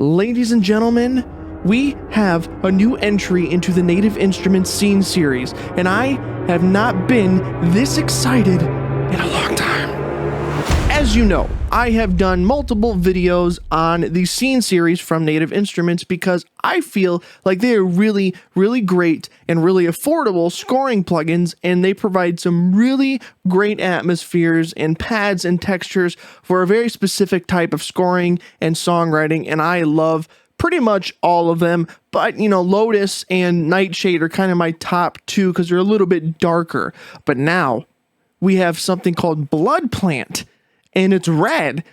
Ladies and gentlemen, we have a new entry into the Native Instruments Scene series, and I have not been this excited in a long time. As you know, I have done multiple videos on the Scene series from Native Instruments because I feel like they are really, really great and really affordable scoring plugins, and they provide some really great atmospheres and pads and textures for a very specific type of scoring and songwriting, and I love pretty much all of them. But, you know, Lotus and Nightshade are kind of my top two because they're a little bit darker. But now we have something called Bloodplant, and it's red,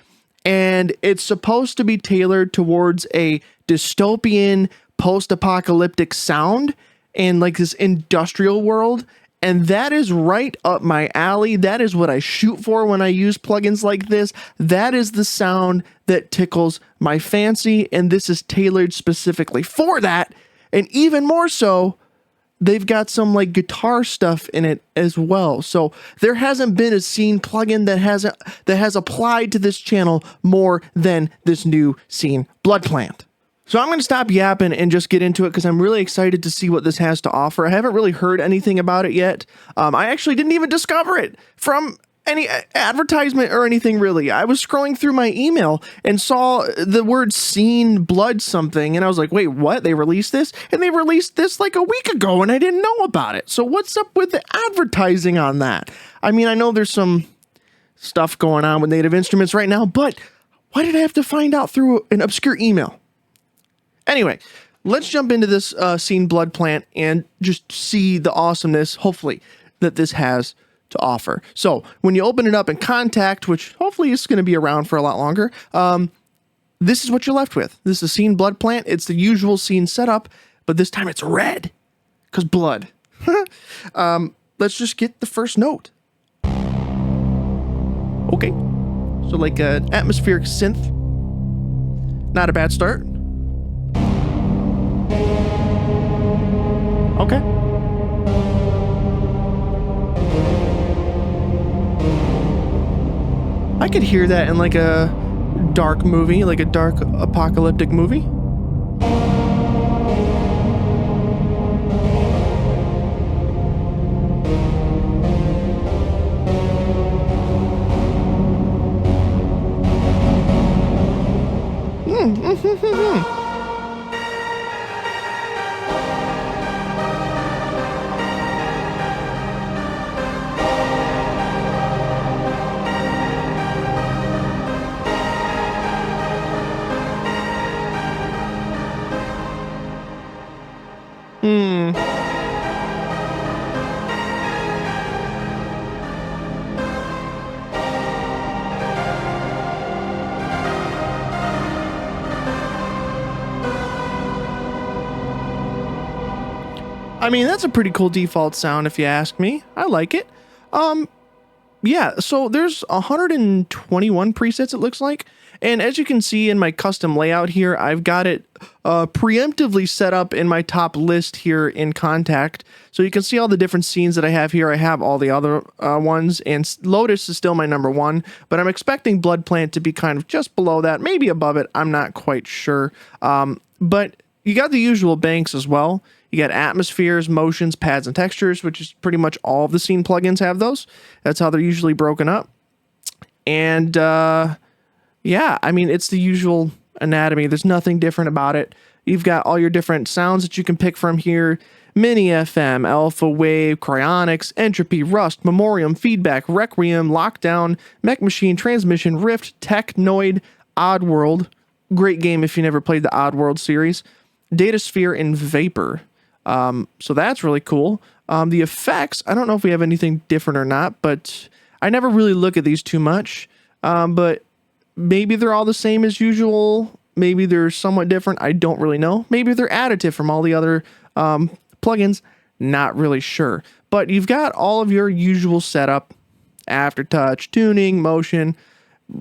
and it's supposed to be tailored towards a dystopian post-apocalyptic sound and like this industrial world, and that is right up my alley. That is what I shoot for when I use plugins like this. That is the sound that tickles my fancy, and this is tailored specifically for that. And even more so, they've got some like guitar stuff in it as well. So there hasn't been a Scene plugin that has applied to this channel more than this new Scene Bloodplant. So I'm going to stop yapping and just get into it because I'm really excited to see what this has to offer. I haven't really heard anything about it yet. I actually didn't even discover it from any advertisement or anything really. I was scrolling through my email and saw the word Scene Blood something, and I was like, wait, what? They released this? And they released this like a week ago, and I didn't know about it. So what's up with the advertising on that? I mean, I know there's some stuff going on with Native Instruments right now, but why did I have to find out through an obscure email? Anyway, let's jump into this Scene Bloodplant and just see the awesomeness, hopefully, that this has to offer. So when you open it up in Contact, which hopefully is going to be around for a lot longer, this is what you're left with. This is Scene Bloodplant. It's the usual Scene setup, but this time it's red because blood. Let's just get the first note. Okay, so like an atmospheric synth. Not a bad start. Okay. I could hear that in like a dark movie, like a dark apocalyptic movie. I mean, that's a pretty cool default sound if you ask me. I like it. Yeah, so there's 121 presets it looks like. And as you can see in my custom layout here, I've got it preemptively set up in my top list here in Contact. So you can see all the different scenes that I have here. I have all the other ones, and Lotus is still my number one, but I'm expecting Bloodplant to be kind of just below that, maybe above it. I'm not quite sure. But you got the usual banks as well. You got atmospheres, motions, pads, and textures, which is pretty much all of the Scene plugins have those. That's how they're usually broken up. And yeah, I mean, it's the usual anatomy. There's nothing different about it. You've got all your different sounds that you can pick from here. Mini FM, alpha wave, cryonics, entropy, rust, memoriam, feedback, requiem, lockdown, mech machine, transmission, rift, technoid, oddworld. Great game if you never played the Oddworld series. Datasphere, and vapor. So that's really cool. The effects, I don't know if we have anything different or not, but I never really look at these too much. But maybe they're all the same as usual. Maybe they're somewhat different. I don't really know. Maybe they're additive from all the other plugins. Not really sure. But you've got all of your usual setup, aftertouch, tuning, motion,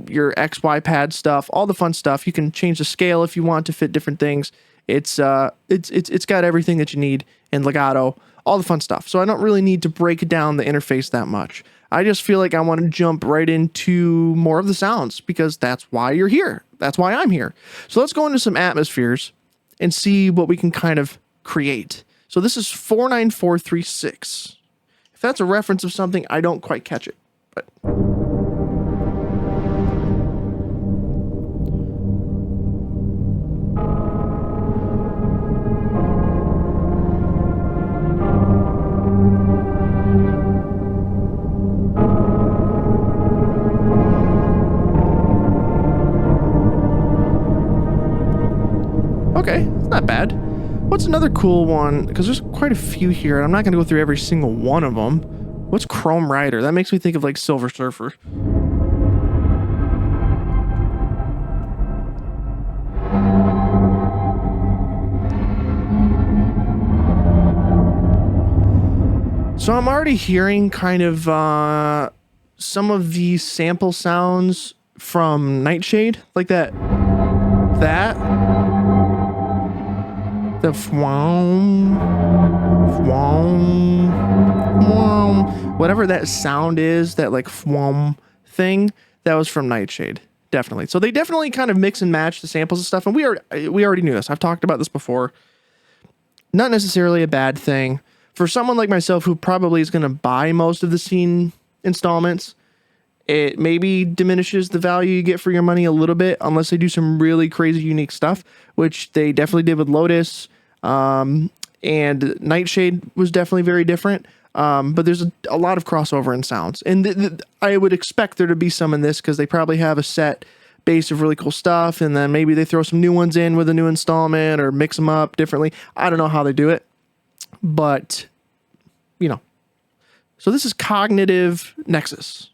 your XY pad stuff, all the fun stuff. You can change the scale if you want to fit different things. It's got everything that you need in legato, all the fun stuff. So I don't really need to break down the interface that much. I just feel like I want to jump right into more of the sounds because that's why you're here. That's why I'm here. So let's go into some atmospheres and see what we can kind of create. So this is 49436. If that's a reference of something, I don't quite catch it, but... Okay, it's not bad. What's another cool one? Because there's quite a few here, and I'm not going to go through every single one of them. What's Chrome Rider? That makes me think of like Silver Surfer. So I'm already hearing kind of some of these sample sounds from Nightshade, like that. The fwom, whatever that sound is, that like fwom thing, that was from Nightshade, definitely. So they definitely kind of mix and match the samples and stuff, and we already knew this. I've talked about this before. Not necessarily a bad thing. For someone like myself who probably is going to buy most of the scene installments, it maybe diminishes the value you get for your money a little bit, unless they do some really crazy, unique stuff, which they definitely did with Lotus. And Nightshade was definitely very different. But there's a lot of crossover in sounds. And I would expect there to be some in this, because they probably have a set base of really cool stuff, and then maybe they throw some new ones in with a new installment or mix them up differently. I don't know how they do it, but, you know. So this is Cognitive Nexus.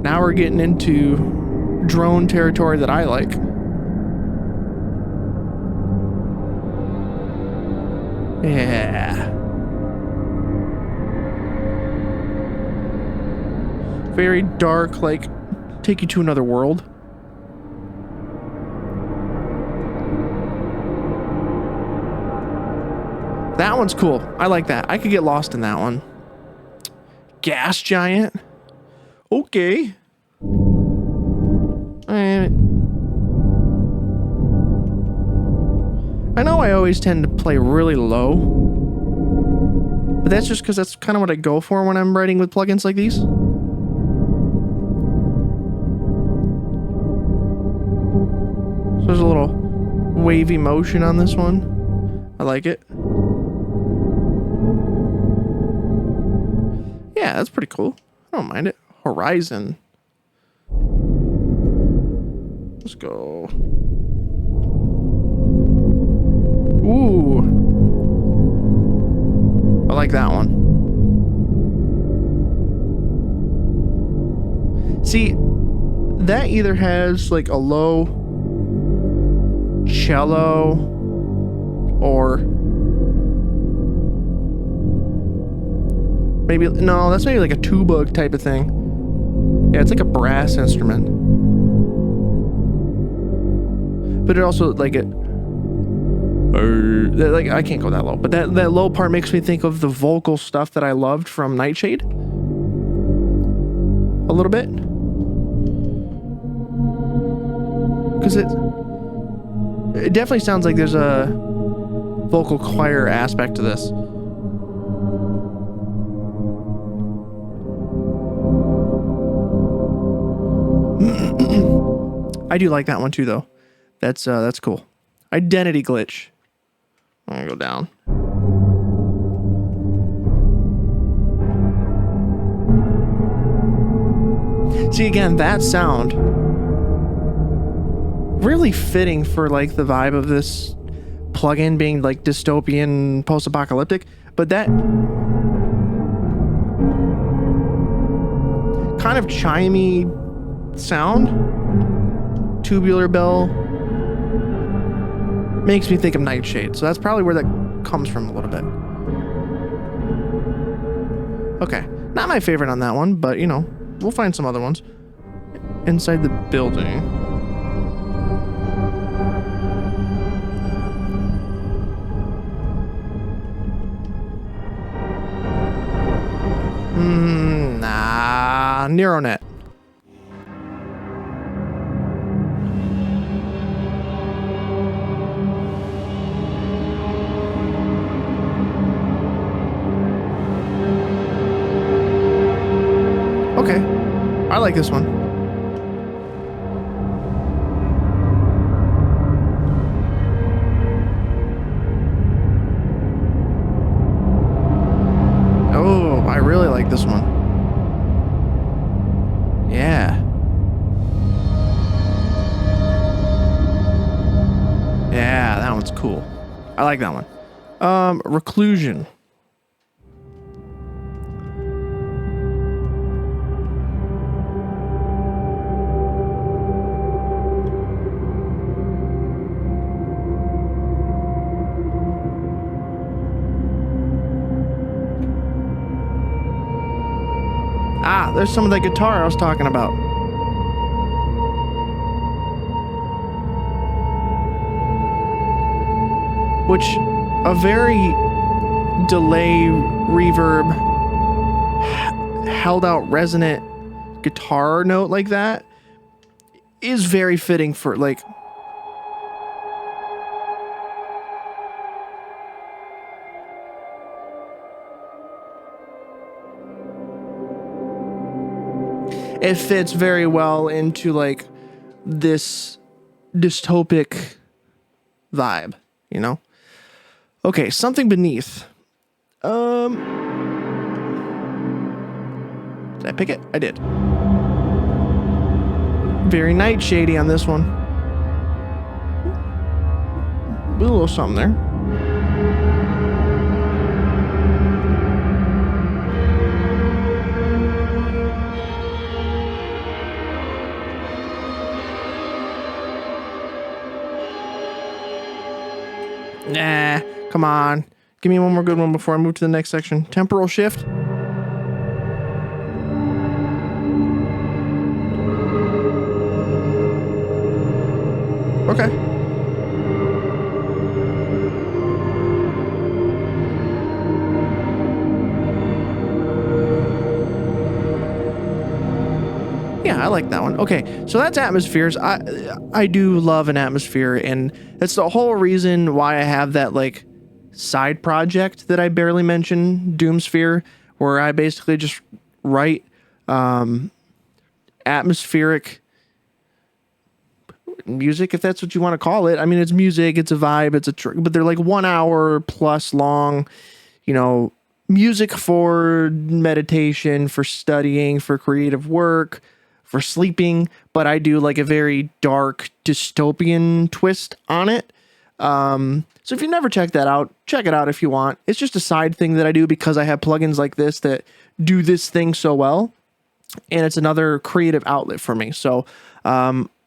Now we're getting into drone territory that I like. Yeah. Very dark, like, take you to another world. That one's cool. I like that. I could get lost in that one. Gas Giant. Okay. I know I always tend to play really low, but that's just because that's kind of what I go for when I'm writing with plugins like these. So there's a little wavy motion on this one. I like it. Yeah, that's pretty cool. I don't mind it. Horizon. Let's go. Ooh. I like that one. See, that either has like a low cello or maybe, no, that's maybe like a tuba type of thing. Yeah, it's like a brass instrument. But it also, like, like, I can't go that low. But that low part makes me think of the vocal stuff that I loved from Nightshade. A little bit. Because it definitely sounds like there's a vocal choir aspect to this. I do like that one too, though. That's cool. Identity glitch. I'm gonna go down. See, again, that sound really fitting for like the vibe of this plugin being like dystopian, post-apocalyptic, but that kind of chimey sound, tubular bell, makes me think of Nightshade. So that's probably where that comes from a little bit. Okay, not my favorite on that one, but you know, we'll find some other ones. Inside the building. Nah, Yeah, neural net. Okay, I like this one. Oh, I really like this one. Yeah. Yeah, that one's cool. I like that one. Reclusion. Ah, there's some of that guitar I was talking about. Which, a very delay, reverb, held out resonant guitar note like that is very fitting for, like, it fits very well into, like, this dystopic vibe, you know? Okay, something beneath. Did I pick it? I did. Very nightshady on this one. A little something there. Nah, come on. Give me one more good one before I move to the next section. Temporal shift. Okay. Yeah, I like that one. Okay, so that's atmospheres. I do love an atmosphere, and that's the whole reason why I have that, like, side project that I barely mentioned, Doomsphere, where I basically just write atmospheric music, if that's what you want to call it. I mean, it's music, it's a vibe, but they're like 1 hour plus long, you know, music for meditation, for studying, for creative work, for sleeping, but I do like a very dark dystopian twist on it. So if you never checked that out, check it out if you want. It's just a side thing that I do because I have plugins like this that do this thing so well, and it's another creative outlet for me. So,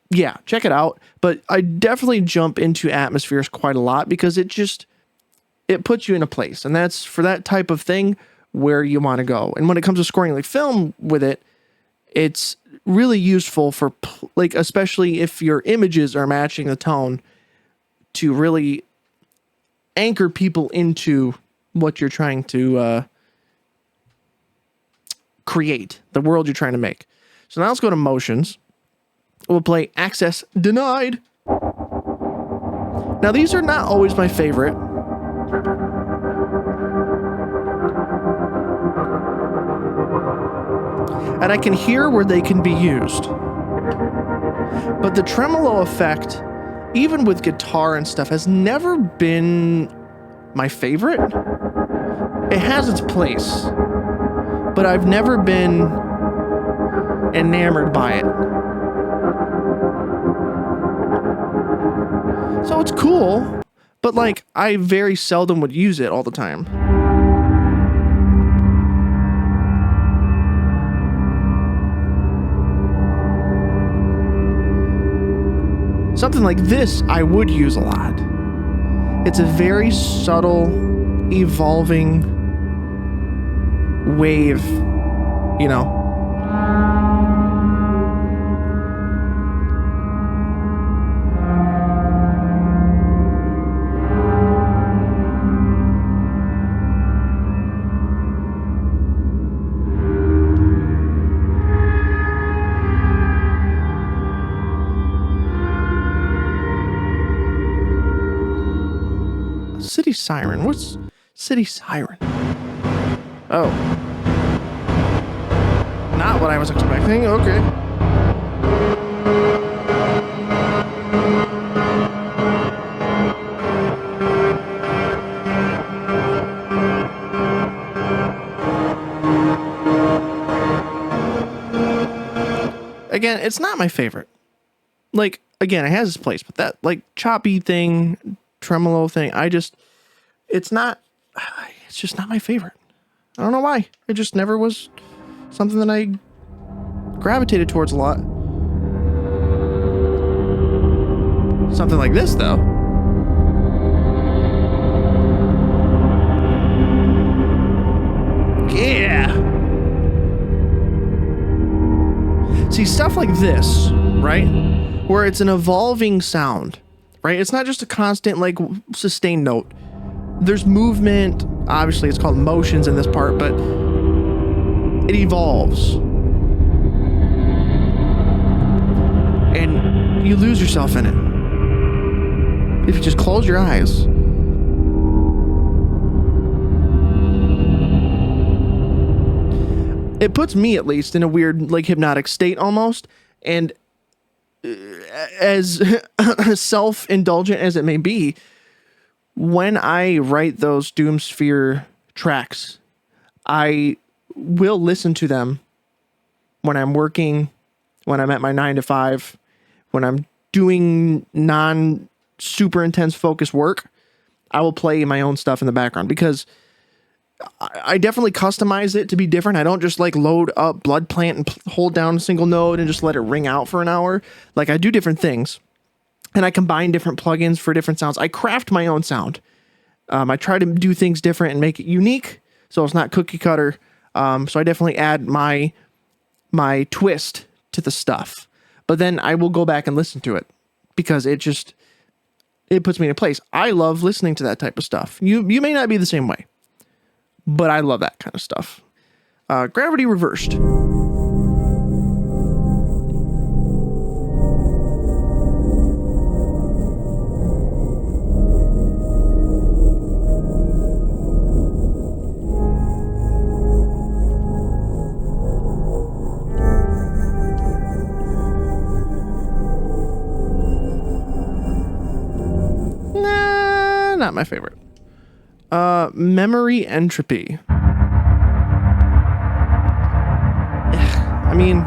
yeah, check it out. But I definitely jump into atmospheres quite a lot because it puts you in a place, and that's for that type of thing where you want to go. And when it comes to scoring like film with it, it's really useful for like, especially if your images are matching the tone, to really anchor people into what you're trying to create, the world you're trying to make. So now let's go to motions. We'll play Access Denied. Now these are not always my favorite. And I can hear where they can be used. But the tremolo effect, even with guitar and stuff, has never been my favorite. It has its place, but I've never been enamored by it. So it's cool, but like, I very seldom would use it all the time. Something like this I would use a lot. It's a very subtle, evolving wave, you know. City Siren. What's City Siren? Oh. Not what I was expecting. Okay. Again, it's not my favorite. Like, again, it has its place, but that, like, choppy thing, tremolo thing, it's just not my favorite. I don't know why. It just never was something that I gravitated towards a lot. Something like this, though. Yeah. See, stuff like this, right? Where it's an evolving sound, right? It's not just a constant, like, sustained note. There's movement. Obviously, it's called motions in this part, but it evolves. And you lose yourself in it. If you just close your eyes. It puts me, at least, in a weird, like, hypnotic state almost. And as self-indulgent as it may be, when I write those Doomsphere tracks, I will listen to them when I'm working, when I'm at my 9 to 5, when I'm doing non-super intense focus work. I will play my own stuff in the background because I definitely customize it to be different. I don't just like load up Bloodplant and hold down a single note and just let it ring out for an hour. Like, I do different things, and I combine different plugins for different sounds. I craft my own sound. I try to do things different and make it unique, so it's not cookie cutter. So I definitely add my twist to the stuff. But then I will go back and listen to it because it puts me in a place. I love listening to that type of stuff. You may not be the same way, but I love that kind of stuff. Gravity Reversed. Nah, not my favorite. Memory Entropy. I mean,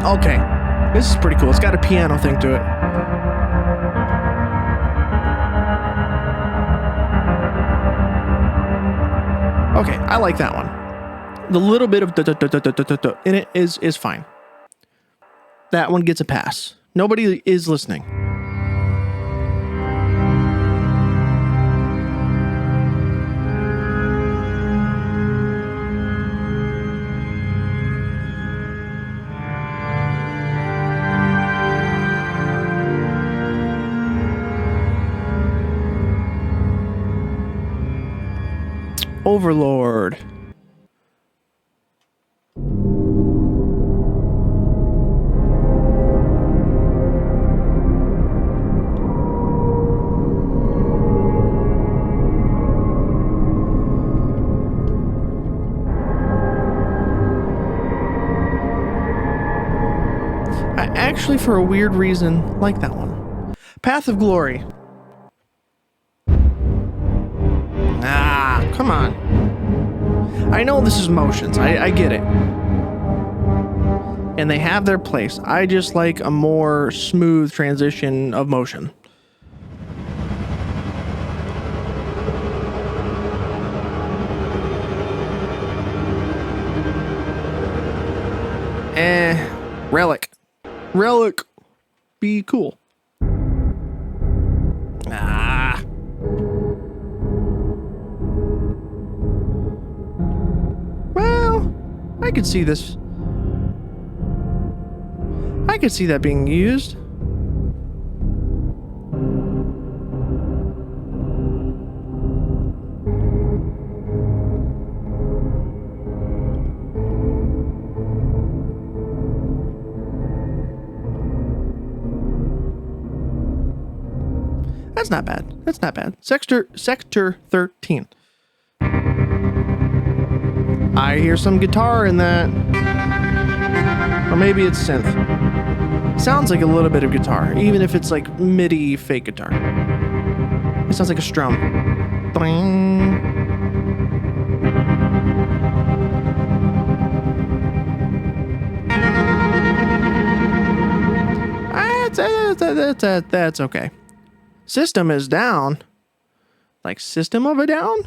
okay, this is pretty cool. It's got a piano thing to it. Okay, I like that one. The little bit of in it is fine. That one gets a pass. Nobody is listening. Overlord. I actually, for a weird reason, like that one. Path of Glory. Ah, come on. I know this is motions. I get it. And they have their place. I just like a more smooth transition of motion. Relic. Relic. Be cool. Ah. Well, I could see this. I could see that being used. That's not bad. That's not bad. Sector 13. I hear some guitar in that. Or maybe it's synth. Sounds like a little bit of guitar, even if it's like MIDI fake guitar. It sounds like a strum. Boing. That's okay. System is down. Like System of a Down?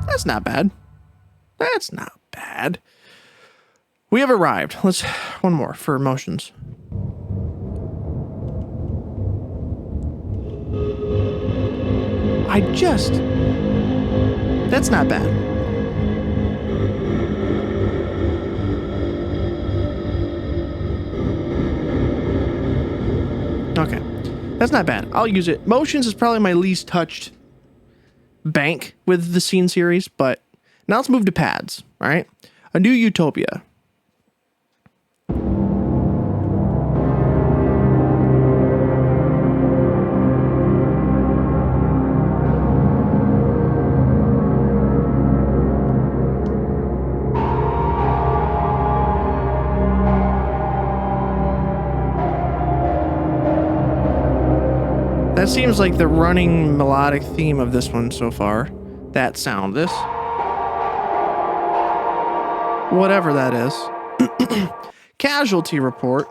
That's not bad. That's not bad. We have arrived. Let's one more for emotions. That's not bad. Okay. That's not bad. I'll use it. Motions is probably my least touched bank with the scene series, but now let's move to pads, all right? A New Utopia. That seems like the running melodic theme of this one so far. That sound, this. Whatever that is. Casualty report.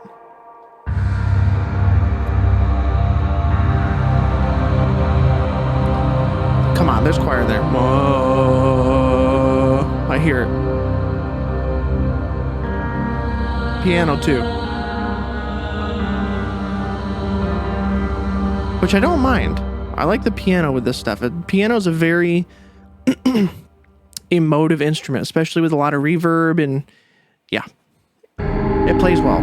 Come on, there's choir there. Whoa. I hear it. Piano too. Which I don't mind. I like the piano with this stuff. Piano is a very emotive instrument, especially with a lot of reverb, and yeah, it plays well.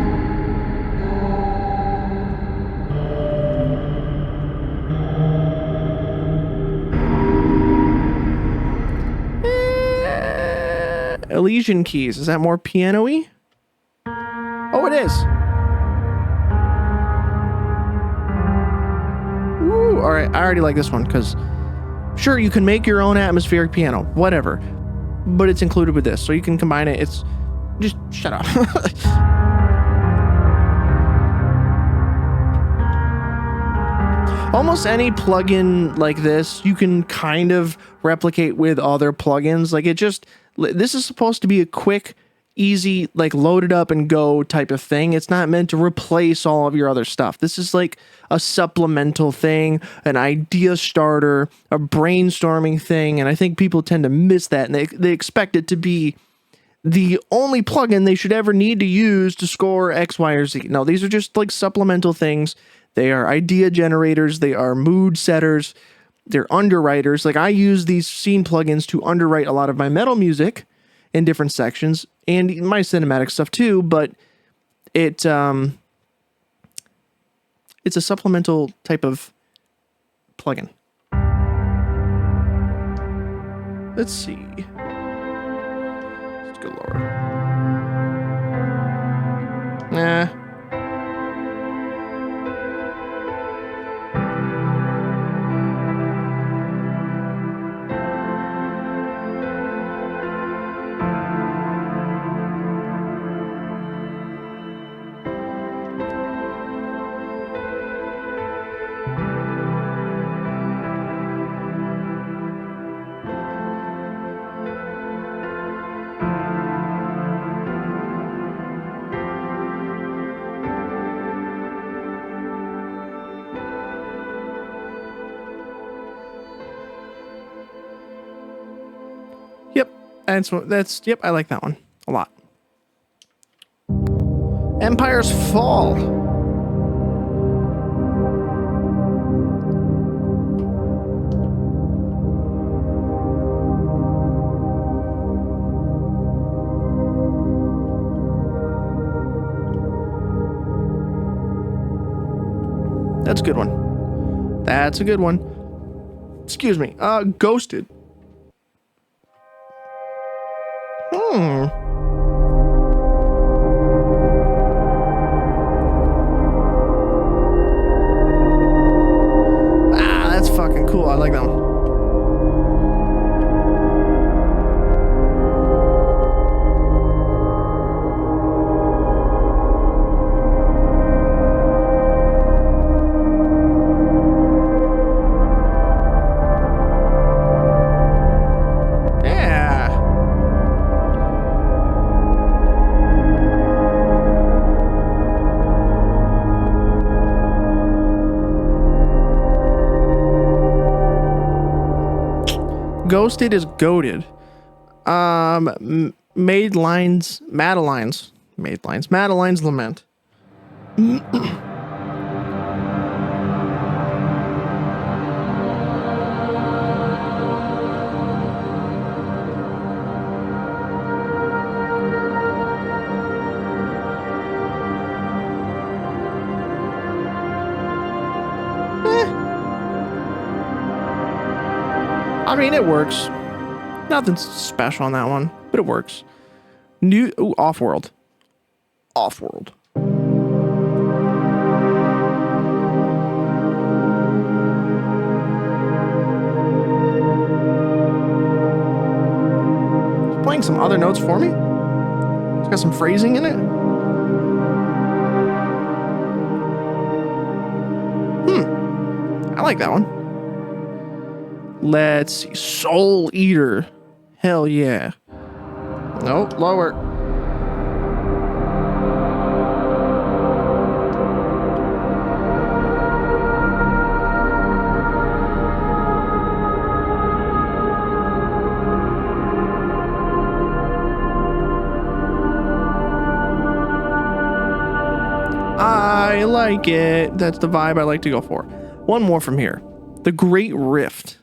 Elysian Keys, is that more piano-y? Oh, it is. All right, I already like this one because sure, you can make your own atmospheric piano, whatever, but it's included with this, so you can combine it. It's just shut up. Almost any plugin like this, you can kind of replicate with other plugins. Like this is supposed to be a quick, easy, like load it up and go type of thing. It's not meant to replace all of your other stuff. This is like a supplemental thing, an idea starter, a brainstorming thing, and I think people tend to miss that, and they expect it to be the only plugin they should ever need to use to score X, Y, or Z. No, these are just like supplemental things. They are idea generators, they are mood setters, they're underwriters. Like I use these scene plugins to underwrite a lot of my metal music in different sections, and my cinematic stuff too, but it's a supplemental type of plugin. Let's see. Let's go lower. Nah. Yep, I like that one a lot. Empire's Fall. That's a good one. That's a good one. Excuse me. Ghosted. That's fucking cool. I like that one. Ghosted is goaded. Madeline's Lament. I mean, it works. Nothing special on that one, but it works. Off-world. Off-world. It's playing some other notes for me. It's got some phrasing in it. I like that one. Let's see. Soul Eater. Hell yeah. Nope, lower. I like it. That's the vibe I like to go for. One more from here. The Great Rift.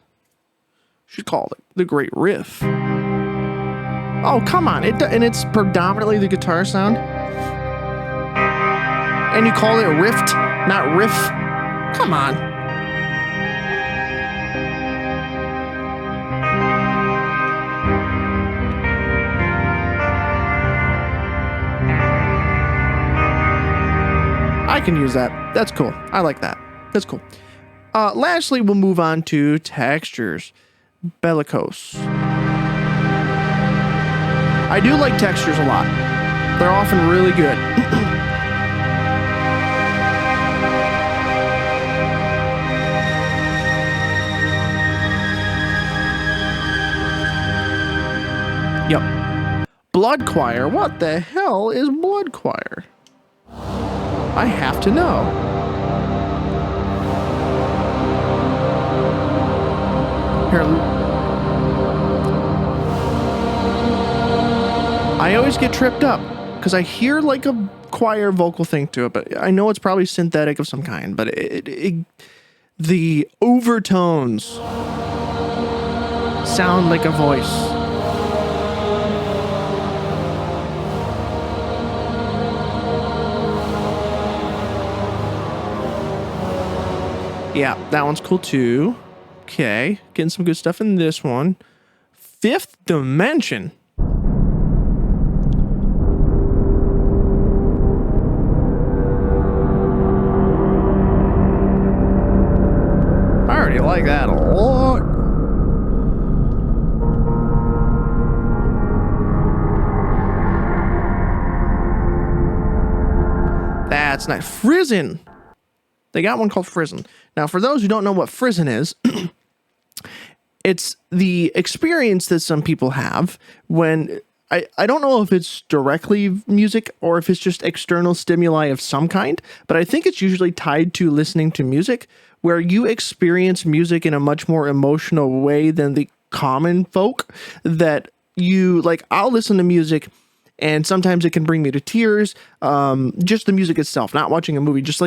Should call it the Great Riff. Oh, come on. And it's predominantly the guitar sound. And you call it rift, not riff. Come on. I can use that. That's cool. I like that. That's cool. Lastly, we'll move on to textures. Bellicose. I do like textures a lot. They're often really good. Yep. Blood Choir. What the hell is Blood Choir? I have to know. Here. I always get tripped up because I hear like a choir vocal thing to it, but I know it's probably synthetic of some kind, but the overtones sound like a voice. Yeah, that one's cool too. Okay, getting some good stuff in this one. Fifth Dimension. I already like that a lot. That's nice. Frizzen. They got one called Frizzen. Now, for those who don't know what Frizzen is, it's the experience that some people have when, I don't know if it's directly music or if it's just external stimuli of some kind, but I think it's usually tied to listening to music, where you experience music in a much more emotional way than the common folk. That you, like, I'll listen to music and sometimes it can bring me to tears. Just the music itself, not watching a movie, just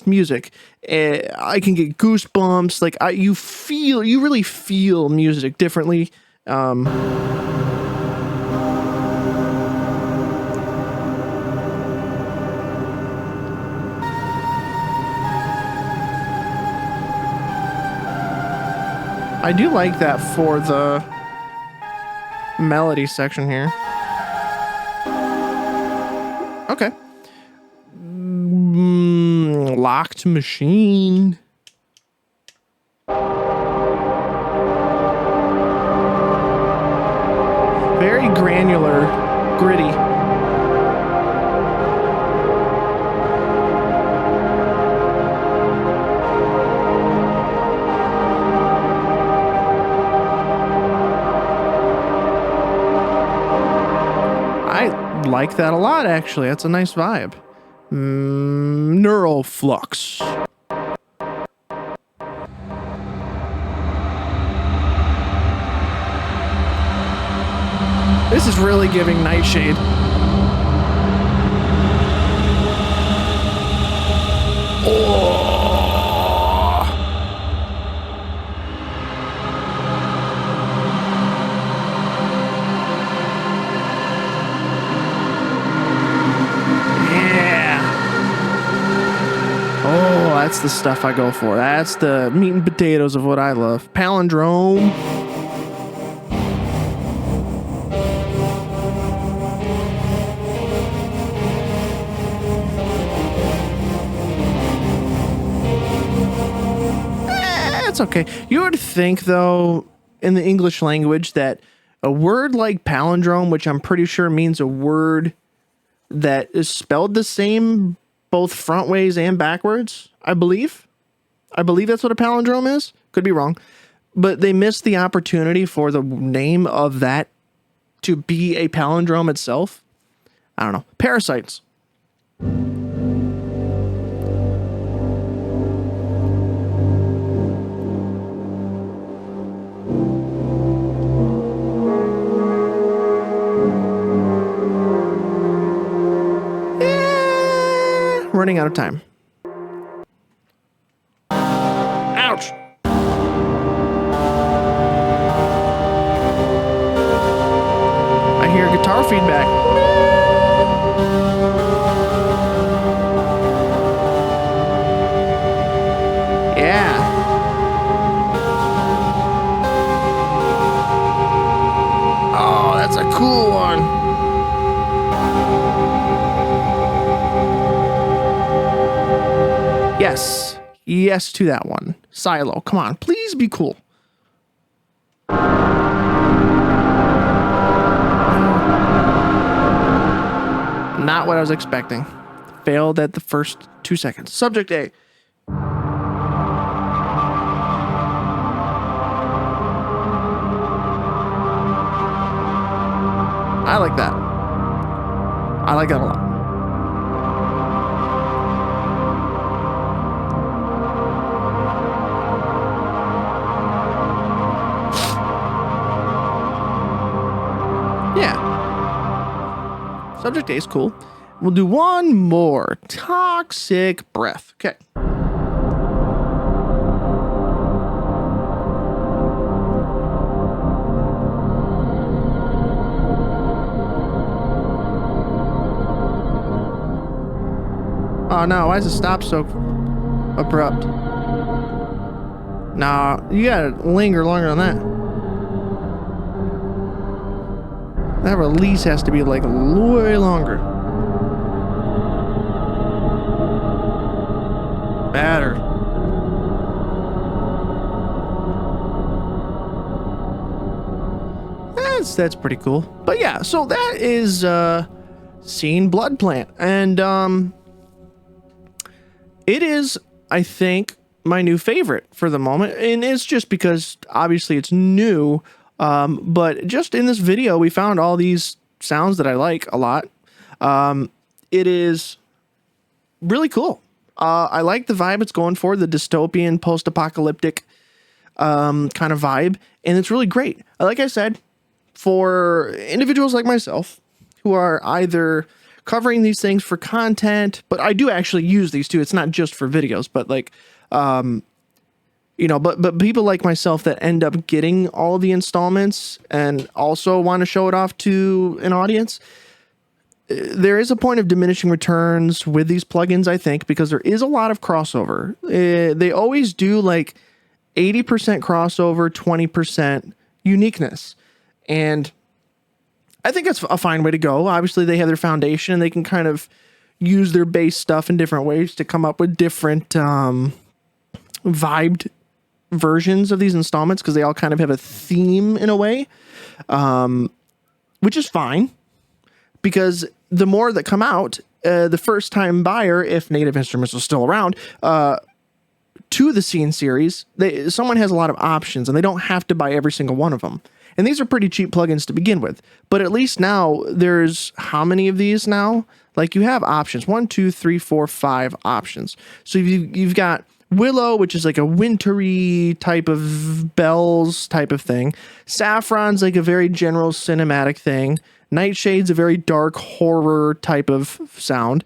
music. I can get goosebumps. Like you really feel music differently. I do like that for the melody section here. Okay. Locked machine. Very granular, gritty. I like that a lot, actually. That's a nice vibe. Neural flux. This is really giving Nightshade. Oh. Yeah. Oh, that's the stuff I go for. That's the meat and potatoes of what I love. Palindrome. Okay. You would think, though, in the English language that a word like palindrome, which I'm pretty sure means a word that is spelled the same both front ways and backwards, I believe. I believe that's what a palindrome is. Could be wrong. But they missed the opportunity for the name of that to be a palindrome itself. I don't know. Parasites. Running out of time. Ouch! I hear guitar feedback. Yeah. Oh, that's a cool one. Yes. Yes to that one. Silo, come on. Please be cool. Not what I was expecting. Failed at the first 2 seconds. Subject A. I like that. I like that a lot. Yeah. Subject A is cool. We'll do one more. Toxic breath. Okay. Oh no, why does it stop so abrupt? Nah, you gotta linger longer than that. That release has to be like way longer. Better. That's pretty cool. But yeah, so that is seeing Bloodplant. And it is, I think, my new favorite for the moment. And it's just because obviously it's new. But just in this video, we found all these sounds that I like a lot. It is really cool. I like the vibe it's going for, the dystopian, post-apocalyptic kind of vibe, and it's really great. Like I said, for individuals like myself who are either covering these things for content, but I do actually use these too. It's not just for videos, but like, you know, but people like myself that end up getting all the installments and also want to show it off to an audience. There is a point of diminishing returns with these plugins, I think, because there is a lot of crossover. They always do like 80% crossover, 20% uniqueness. And I think that's a fine way to go. Obviously, they have their foundation and they can kind of use their base stuff in different ways to come up with different vibed versions of these installments, because they all kind of have a theme in a way, which is fine, because the more that come out, the first time buyer, if Native Instruments was still around, to the Scene series, someone has a lot of options and they don't have to buy every single one of them. And these are pretty cheap plugins to begin with, but at least now there's how many of these now? Like, you have options, 1, 2, 3, 4, 5 options. So you've got Willow, which is like a wintry type of bells type of thing. Saffron's like a very general cinematic thing. Nightshade's a very dark horror type of sound.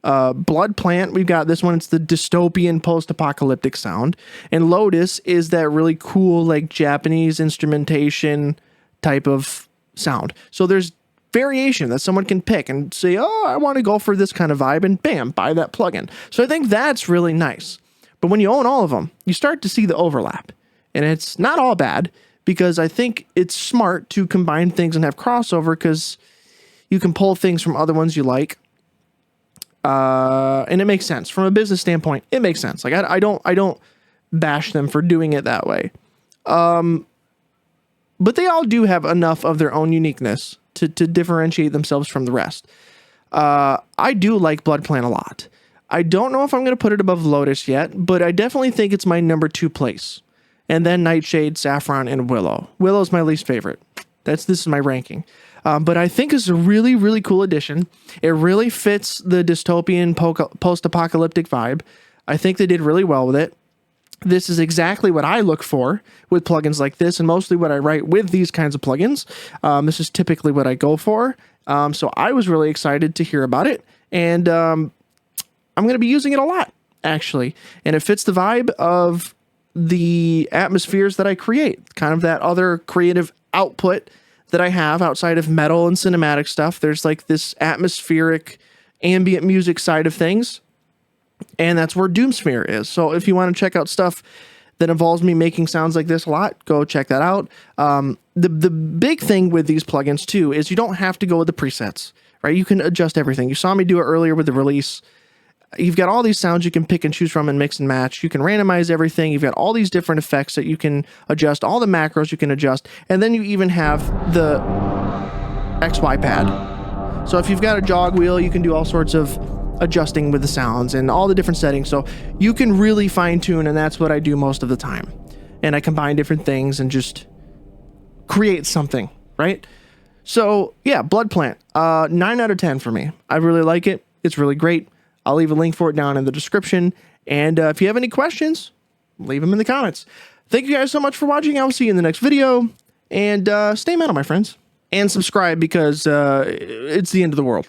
Bloodplant, we've got this one, it's the dystopian post-apocalyptic sound. And Lotus is that really cool, like, Japanese instrumentation type of sound. So there's variation that someone can pick and say, oh, I want to go for this kind of vibe, and bam, buy that plugin. So I think that's really nice. But when you own all of them, you start to see the overlap. And it's not all bad, because I think it's smart to combine things and have crossover, because you can pull things from other ones you like. And it makes sense from a business standpoint. It makes sense. Like, I don't bash them for doing it that way. But they all do have enough of their own uniqueness to differentiate themselves from the rest. I do like Bloodplant a lot. I don't know if I'm going to put it above Lotus yet, but I definitely think it's my number 2 place. And then Nightshade, Saffron, and Willow. Willow's my least favorite. This is my ranking. But I think it's a really, really cool addition. It really fits the dystopian post-apocalyptic vibe. I think they did really well with it. This is exactly what I look for with plugins like this, and mostly what I write with these kinds of plugins. This is typically what I go for. So I was really excited to hear about it, and I'm going to be using it a lot, actually. And it fits the vibe of the atmospheres that I create, kind of that other creative output that I have outside of metal and cinematic stuff. There's like this atmospheric ambient music side of things, and that's where Doomsphere is. So if you want to check out stuff that involves me making sounds like this a lot, go check that out. The big thing with these plugins too is you don't have to go with the presets, right? You can adjust everything. You saw me do it earlier with the release. You've got all these sounds you can pick and choose from and mix and match. You can randomize everything. You've got all these different effects that you can adjust, all the macros you can adjust, and then you even have the XY pad. So if you've got a jog wheel, you can do all sorts of adjusting with the sounds and all the different settings. So you can really fine tune, and that's what I do most of the time. And I combine different things and just create something, right? So yeah, Bloodplant, 9 out of 10 for me. I really like it. It's really great. I'll leave a link for it down in the description. And if you have any questions, leave them in the comments. Thank you guys so much for watching. I'll see you in the next video. And stay metal, my friends. And subscribe, because it's the end of the world.